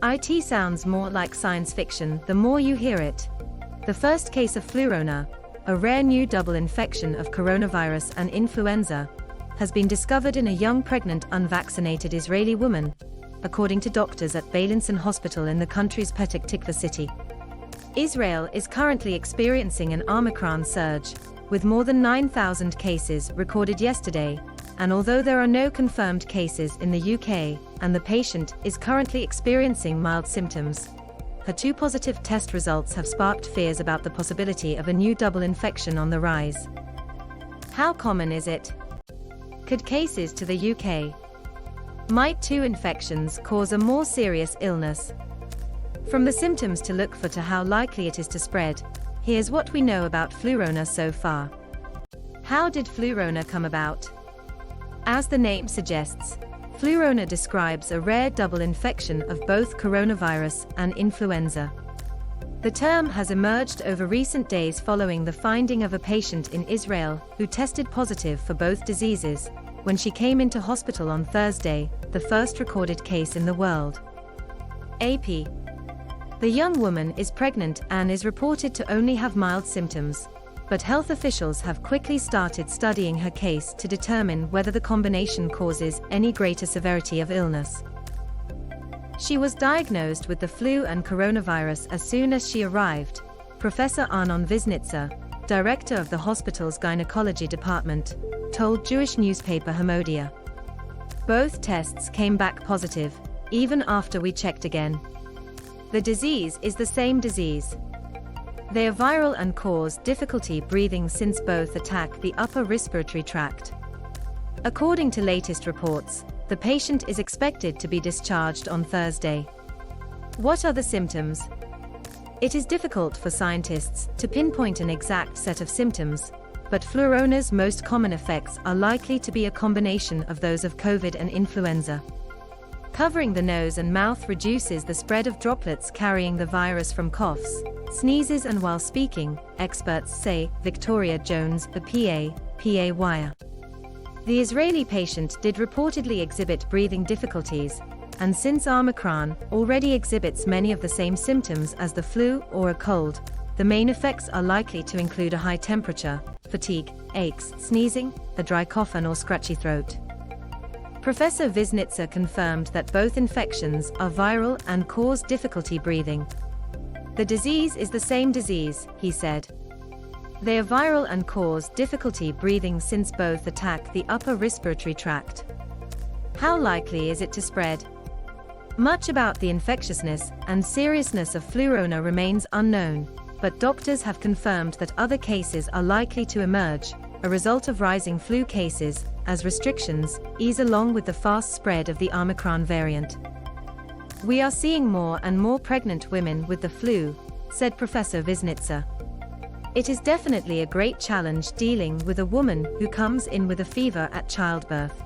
It sounds more like science fiction the more you hear it. The first case of Flurona, a rare new double infection of coronavirus and influenza, has been discovered in a young pregnant unvaccinated Israeli woman, according to doctors at Beilinson Hospital in the country's Petach Tikva city. Israel is currently experiencing an Omicron surge, with more than 9,000 cases recorded yesterday, and although there are no confirmed cases in the UK, and the patient is currently experiencing mild symptoms, her two positive test results have sparked fears about the possibility of a new double infection on the rise. How common is it? Could cases to the UK? Might two infections cause a more serious illness? From the symptoms to look for to how likely it is to spread, here's what we know about Flurona so far. How did Flurona come about? As the name suggests, Flurona describes a rare double infection of both coronavirus and influenza. The term has emerged over recent days following the finding of a patient in Israel who tested positive for both diseases when she came into hospital on Thursday, the first recorded case in the world. AP. The young woman is pregnant and is reported to only have mild symptoms, but health officials have quickly started studying her case to determine whether the combination causes any greater severity of illness. She was diagnosed with the flu and coronavirus as soon as she arrived, Professor Arnon Visnitzer, director of the hospital's gynecology department, told Jewish newspaper Hamodia. Both tests came back positive, even after we checked again. The disease is the same disease. They are viral and cause difficulty breathing since both attack the upper respiratory tract. According to latest reports, the patient is expected to be discharged on Thursday. What are the symptoms? It is difficult for scientists to pinpoint an exact set of symptoms, but Flurona's most common effects are likely to be a combination of those of COVID and influenza. Covering the nose and mouth reduces the spread of droplets carrying the virus from coughs, sneezes and while speaking, experts say, Victoria Jones, a PA Wire. The Israeli patient did reportedly exhibit breathing difficulties, and since Omicron already exhibits many of the same symptoms as the flu or a cold, the main effects are likely to include a high temperature, fatigue, aches, sneezing, a dry cough and or scratchy throat. Professor Visnitzer confirmed that both infections are viral and cause difficulty breathing. The disease is the same disease, he said. They are viral and cause difficulty breathing since both attack the upper respiratory tract. How likely is it to spread? Much about the infectiousness and seriousness of Flurona remains unknown, but doctors have confirmed that other cases are likely to emerge, a result of rising flu cases, as restrictions ease along with the fast spread of the Omicron variant. We are seeing more and more pregnant women with the flu, said Professor Visnitzer. It is definitely a great challenge dealing with a woman who comes in with a fever at childbirth.